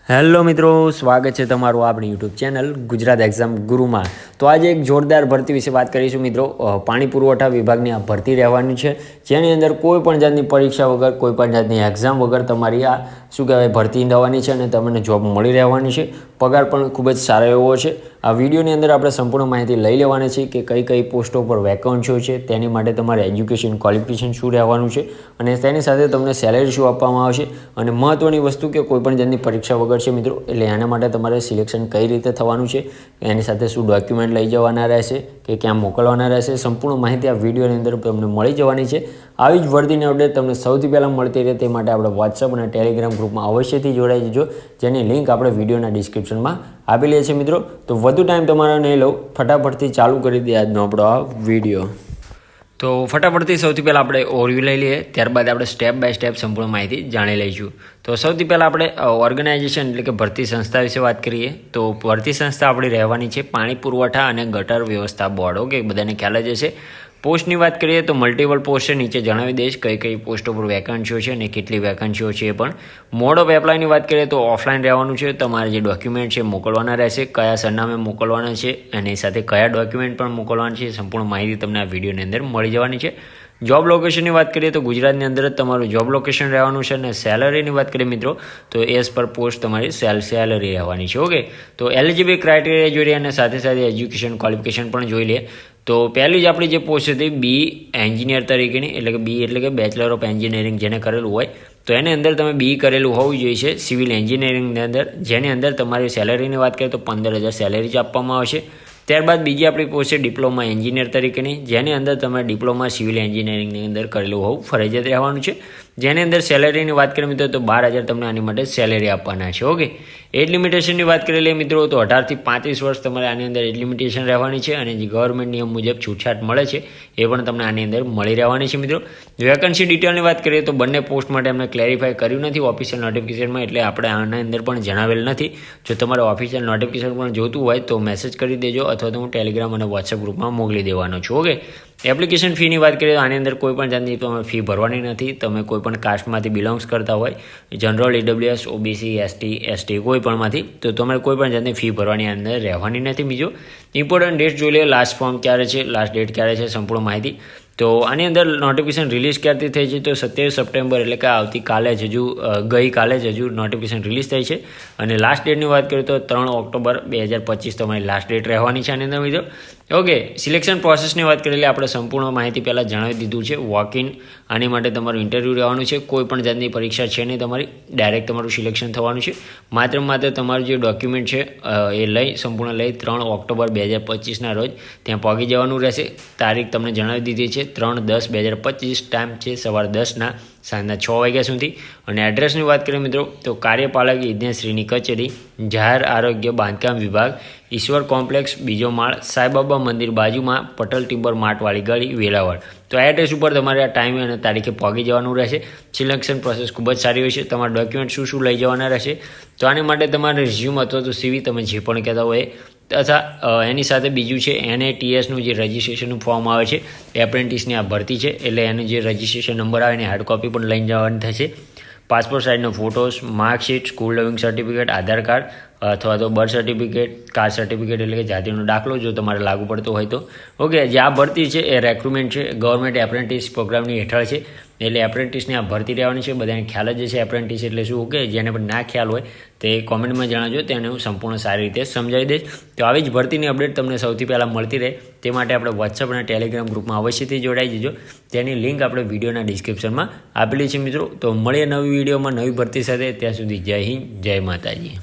Hello મિત્રો, સ્વાગત છે તમારું આપણી યુટ્યુબ ચેનલ ગુજરાત એક્ઝામ ગુરુમાં। તો આજે એક જોરદાર ભરતી વિશે વાત કરીશું મિત્રો। પાણી પુરવઠા વિભાગની આ ભરતી રહેવાની છે, જેની અંદર કોઈ પણ જાતની પરીક્ષા વગર, કોઈ પણ જાતની એક્ઝામ વગર તમારી આ શું કહેવાય ભરતી થવાની છે અને તમને જોબ મળી રહેવાની છે। પગાર પણ ખૂબ જ સારો એવો છે। આ વિડીયોની અંદર આપણે સંપૂર્ણ માહિતી લઈ લેવાની છે કે કઈ કઈ પોસ્ટો પર વેકન્સીઓ છે, તેની માટે તમારે એજ્યુકેશન ક્વોલિફિકેશન શું રહેવાનું છે અને તેની સાથે તમને સેલેરી શું આપવામાં આવશે। અને મહત્ત્વની વસ્તુ કે કોઈપણ જાતની પરીક્ષા વગર છે મિત્રો, એટલે એના માટે તમારે સિલેક્શન કઈ રીતે થવાનું છે, એની સાથે શું ડોક્યુમેન્ટ લઈ જવાના રહેશે કે ક્યાં મોકલવાના રહેશે, સંપૂર્ણ માહિતી આ વિડીયોની અંદર તમને મળી જવાની છે। આવી જ ભરતીની અપડેટ તમને સૌથી પહેલાં મળતી રહે તે માટે આપણે વોટ્સઅપ અને ટેલિગ્રામ ગ્રુપમાં અવશ્યથી જોડાઈ જજો, જેની લિંક આપણે વિડીયોના ડિસ્ક્રિપ્શનમાં આપેલી છે મિત્રો। તો વધુ ટાઈમ તમારો નહીં લઉં, ફટાફટથી ચાલુ કરી દે આજનો આપણો આ વિડીયો। તો ફટાફટથી સૌથી પહેલાં આપણે ઓવરવ્યૂ લઈ લઈએ, ત્યારબાદ આપણે સ્ટેપ બાય સ્ટેપ સંપૂર્ણ માહિતી જાણી લઈશું। તો સૌથી પહેલાં આપણે ઓર્ગેનાઇઝેશન એટલે કે ભરતી સંસ્થા વિશે વાત કરીએ। તો ભરતી સંસ્થા આપણી રહેવાની છે પાણી પુરવઠા અને ગટર વ્યવસ્થા બોર્ડ। ઓકે, બધાને ખ્યાલ જ હશે। પોસ્ટની વાત કરીએ તો મલ્ટિપલ પોસ્ટ છે, નીચે જણાવી દઈશ કઈ કઈ પોસ્ટો પર વેકન્સીઓ છે અને કેટલી વેકન્સીઓ છે એ પણ। મોડ ઓફ એપ્લાયની વાત કરીએ તો ઓફલાઈન રહેવાનું છે, તમારે જે ડોક્યુમેન્ટ છે મોકલવાના રહેશે, કયા સરનામે મોકલવાના છે એની સાથે કયા ડોક્યુમેન્ટ પણ મોકલવાના છે, સંપૂર્ણ માહિતી તમને આ વિડીયોની અંદર મળી જવાની છે। જોબ લોકેશનની વાત કરીએ તો ગુજરાતની અંદર જ તમારું જોબ લોકેશન રહેવાનું છે। અને સેલરીની વાત કરીએ મિત્રો તો એઝ પર પોસ્ટ તમારી સેલરી રહેવાની છે। ઓકે, તો એલિજિબલ ક્રાઇટેરિયા જોઈ લઈએ અને સાથે સાથે એજ્યુકેશન ક્વોલિફિકેશન પણ જોઈ લઈએ। તો પહેલી જ આપણી જે પોસ્ટ હતી બી એન્જિનિયર તરીકેની, એટલે કે બી એટલે કે બેચલર ઓફ એન્જિનિયરિંગ જેને કરેલું હોય તો એની અંદર તમે બી કરેલું હોવું જોઈએ સિવિલ એન્જિનિયરિંગની અંદર, જેની અંદર તમારી સેલરીની વાત કરીએ તો 15,000 સેલરી જ આપવામાં આવશે। ત્યારબાદ બીજી આપણી પોસ્ટ છે ડિપ્લોમા એન્જિનિયર તરીકેની, જેની અંદર તમે ડિપ્લોમા સિવિલ એન્જિનિયરિંગની અંદર કરેલું હોવું ફરજિયાત રહેવાનું છે, જેની અંદર સેલેરીની વાત કરીએ મિત્રો તો 12,000 તમને આની માટે સેલેરી આપવાના છે। ઓકે, એજ લિમિટેશનની વાત કરી લઈએ મિત્રો તો 18 થી 35 વર્ષ તમારે આની અંદર એજ લિમિટેશન રહેવાની છે અને જે ગવર્મેન્ટ નિયમ મુજબ છૂટછાટ મળે છે એ પણ તમને આની અંદર મળી રહેવાની છે મિત્રો। વેકન્સી ડિટેલની વાત કરીએ તો બંને પોસ્ટ માટે અમને ક્લેરિફાય કર્યું નથી ઓફિશિયલ નોટિફિકેશનમાં, એટલે આપણે આના અંદર પણ જણાવેલ નથી। જો તમારે ઓફિશિયલ નોટિફિકેશન પણ જોતું હોય તો મેસેજ કરી દેજો અથવા તો હું ટેલિગ્રામ અને વોટ્સએપ ગ્રુપમાં મોકલી દેવાનો છું। ઓકે, એપ્લિકેશન ફીની વાત કરીએ તો આની અંદર કોઈ પણ જાતની તમારે ફી ભરવાની નથી। તમે કોઈ પણ કાસ્ટમાંથી બિલોંગ્સ કરતા હોય, જનરલ, ઈડબ્લ્યુએસ, ઓબીસી, એસટી કોઈ પણમાંથી, તો તમારે કોઈ પણ જાતની ફી ભરવાની અંદર રહેવાની નથી। બીજો ઇમ્પોર્ટન્ટ ડેટ જોઈ લઈએ, લાસ્ટ ફોર્મ ક્યારે છે, લાસ્ટ ડેટ ક્યારે છે, સંપૂર્ણ માહિતી। તો આની અંદર નોટિફિકેશન રિલીઝ ક્યારથી થઈ છે તો 27 સપ્ટેમ્બર એટલે કે આવતીકાલે જ ગઈકાલે જ નોટિફિકેશન રિલીઝ થઈ છે। અને લાસ્ટ ડેટની વાત કરીએ તો 3 ઓક્ટોબર 2025 તમારી લાસ્ટ ડેટ રહેવાની છે આની અંદર મિત્રો। ઓકે, સિલેક્શન પ્રોસેસની વાત કરી લઈએ, આપણે સંપૂર્ણ માહિતી પહેલાં જણાવી દીધું છે। વોક ઇન આની માટે તમારું ઇન્ટરવ્યૂ રહેવાનું છે, કોઈ પણ જાતની પરીક્ષા છે નહીં તમારી, ડાયરેક્ટ તમારું સિલેક્શન થવાનું છે। માત્ર તમારું જે ડોક્યુમેન્ટ છે એ સંપૂર્ણ લઈ 3 ઓક્ટોબર 2025ના રોજ ત્યાં પહોંચી જવાનું રહેશે। તારીખ તમને જણાવી દીધી છે 3/10/2025, ટાઈમ છે સવાર 10 સાંજના 6 વાગ્યા સુધી। અને એડ્રેસની વાત કરીએ મિત્રો તો કાર્યપાલક યજ્ઞશ્રીની કચેરી, જાહેર આરોગ્ય બાંધકામ વિભાગ, ઈશ્વર કોમ્પ્લેક્સ, બીજો માળ, સાંઈબાબા મંદિર બાજુમાં, પટલ ટિમ્બર માર્ટવાળી ગળી, વેરાવળ। તો આ એડ્રેસ ઉપર તમારે આ ટાઈમે અને તારીખે પહોંચી જવાનું રહેશે। સિલેક્શન પ્રોસેસ ખૂબ જ સારી હોય છે। તમારા ડોક્યુમેન્ટ શું લઈ જવાના રહેશે તો આની માટે તમારે રિઝ્યુમ અથવા તો સીવી તમે જે પણ કહેતા હોય તથા એની સાથે બીજું છે NATSનું જે રજિસ્ટ્રેશનનું ફોર્મ આવે છે, એપ્રેન્ટિસની આ ભરતી છે એટલે એનું જે રજિસ્ટ્રેશન નંબર આવે એની હાર્ડ કોપી પણ લઈને જવાની થશે। પાસપોર્ટ સાઇઝનો photos, marksheet, school leaving certificate, Aadhaar card અથવા તો બર્થ સર્ટિફિકેટ, કાસ્ટ સર્ટિફિકેટ એટલે કે જાતિનો દાખલો જો તમારે લાગુ પડતો હોય તો। ઓકે, જે આ ભરતી છે એ રેક્રુટમેન્ટ છે, ગવર્મેન્ટ એપ્રેન્ટિસ પ્રોગ્રામની હેઠળ છે, એટલે એપ્રેન્ટિસની આ ભરતી રહેવાની છે। બધાને ખ્યાલ જ છે એપ્રેન્ટિસ એટલે શું। ઓકે, જેને પણ ના ખ્યાલ હોય તે કોમેન્ટમાં જણાવજો, તેને હું સંપૂર્ણ સારી રીતે સમજાવી દઈશ। તો આવી જ ભરતીની અપડેટ તમને સૌથી પહેલાં મળતી રહે તે માટે આપણે વોટ્સઅપ અને ટેલિગ્રામ ગ્રુપમાં અવશ્યથી જોડાઈ જજો, તેની લિંક આપણે વિડીયોના ડિસ્ક્રિપ્શનમાં આપેલી છે મિત્રો। તો મળીએ નવી વિડીયોમાં નવી ભરતી સાથે, ત્યાં સુધી જય હિન્દ, જય માતાજી।